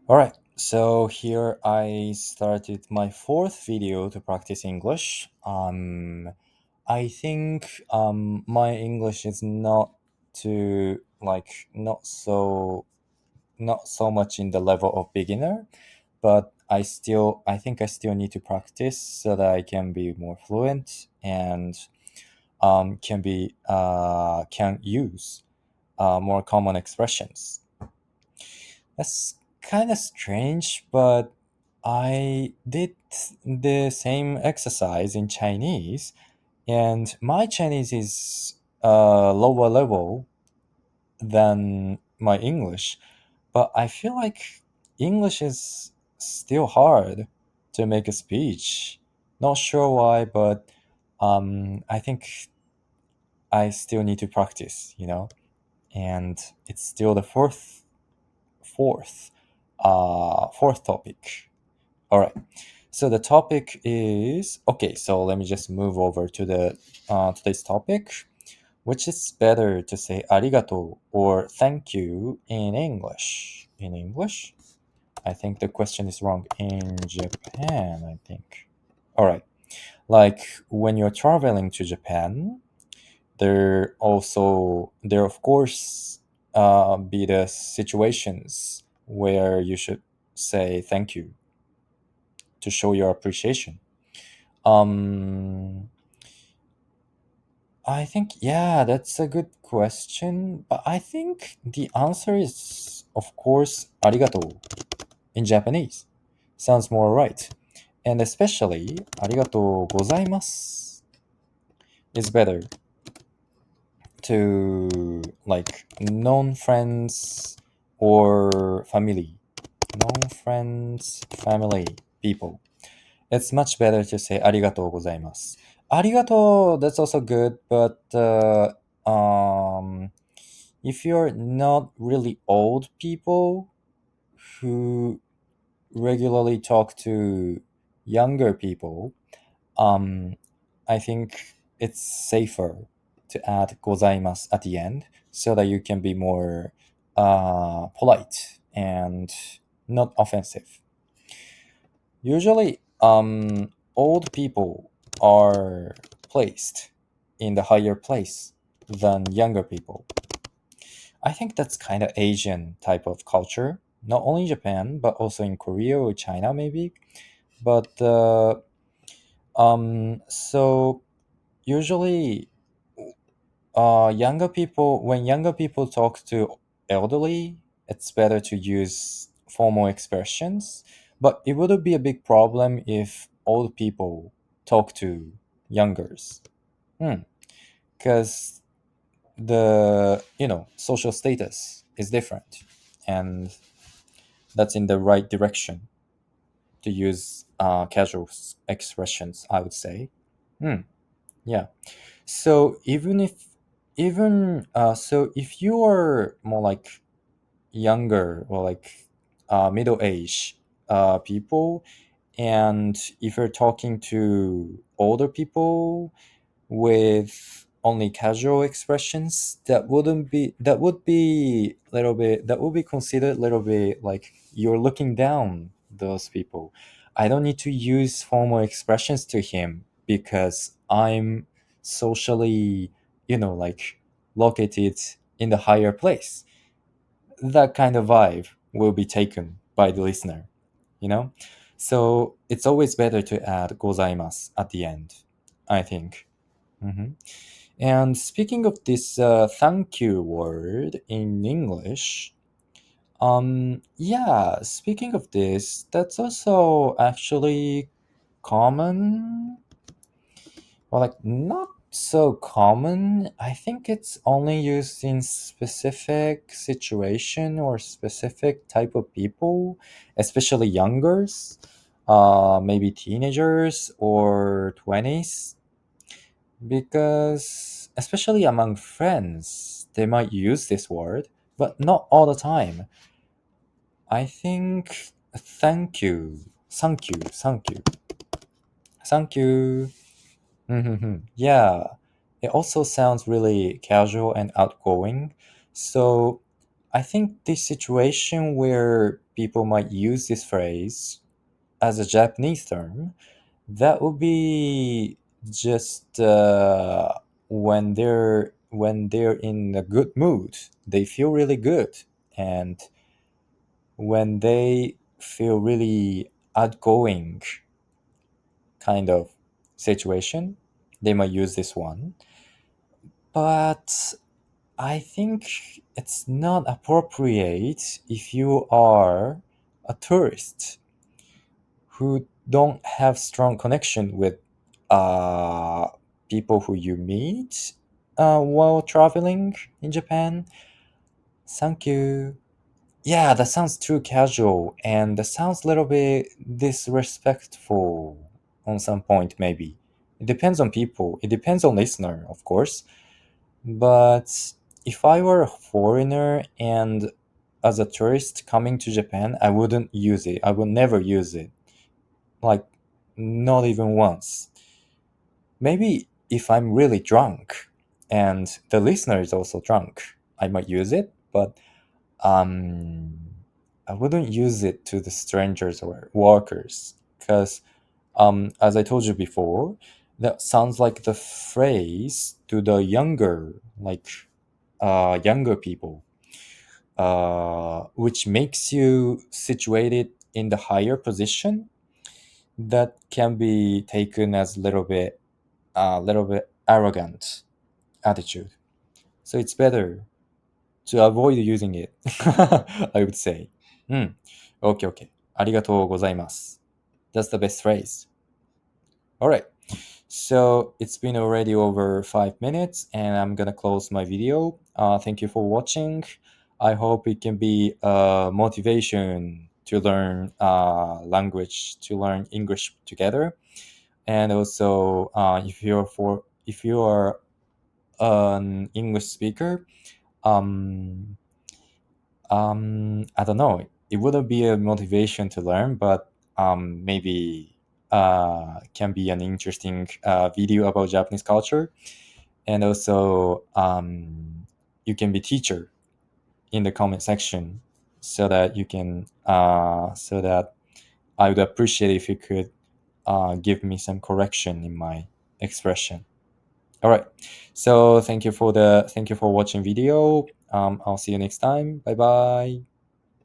All right, so here I started my fourth video to practice English. I think my English is not too like not so much in the level of beginner, but I think I still need to practice so that I can be more fluent and can use more common expressions. That's kind of strange, but I did the same exercise in Chinese, and my Chinese is lower level than my English, but I feel like English is still hard to make a speech. Not sure why, but I think I still need to practice, and it's still the fourth fourth topic. All right. So the topic is okay. So let me just move over to the today's topic, which is better to say arigato or thank you in English. In English, I think the question is wrong. In Japan, I think. All right. Like when you're traveling to Japan, there of course be the situations where you should say thank you to show your appreciation. Um, I think, yeah, that's a good question, but I think the answer is, of course, arigato in Japanese. Sounds more right. And especially, arigato gozaimasu is better to like non-friends or family. Non-friends, family, people. It's much better to say arigatou gozaimasu. Arigato, that's also good, but if you're not really old people who regularly talk to younger people, um, I think it's safer to add gozaimasu at the end so that you can be more polite and not offensive. Usually, old people are placed in the higher place than younger people. I think that's kind of Asian type of culture, not only in Japan but also in Korea or China maybe. But so usually, when younger people talk to elderly, it's better to use formal expressions. But it wouldn't be a big problem if old people talk to youngers. Because the social status is different, and that's in the right direction to use casual expressions, I would say. Hmm. Yeah. So if you are more like younger or like middle age people, and if you're talking to older people with only casual expressions, that would be considered a little bit like you're looking down those people. I don't need to use formal expressions to him because I'm socially, like located in the higher place. That kind of vibe will be taken by the listener, you know so it's always better to add gozaimasu at the end, I think. Mhm. And speaking of this thank you word in English, yeah, speaking of this, that's also actually common. Well, like not so common. I think it's only used in specific situation or specific type of people, especially youngers, maybe teenagers or 20s, because especially among friends they might use this word, but not all the time. I think thank you. Yeah, it also sounds really casual and outgoing. So I think this situation where people might use this phrase as a Japanese term, that would be just when they're in a good mood, they feel really good, and when they feel really outgoing kind of situation, they might use this one. But I think it's not appropriate if you are a tourist who don't have strong connection with uh, people who you meet while traveling in Japan. Thank you. Yeah, that sounds too casual and that sounds a little bit disrespectful on some point, maybe. It depends on people. It depends on listener, of course. But if I were a foreigner and as a tourist coming to Japan, I wouldn't use it. I would never use it. Like, not even once. Maybe if I'm really drunk and the listener is also drunk, I might use it, but um, I wouldn't use it to the strangers or workers because, as I told you before, that sounds like the phrase to the younger people, which makes you situated in the higher position. That can be taken as a little bit arrogant attitude. So it's better to avoid using it. I would say. Okay, okay. ありがとうございます. That's the best phrase. All right. So it's been already over 5 minutes, and I'm gonna close my video. Thank you for watching. I hope it can be a motivation to learn language, to learn English together. And also, if you are an English speaker, um, I don't know. It wouldn't be a motivation to learn, but maybe can be an interesting video about Japanese culture. And also, you can be teacher in the comment section, so that so that I would appreciate if you could give me some correction in my expression. All right. So thank you for watching video. I'll see you next time. Bye bye.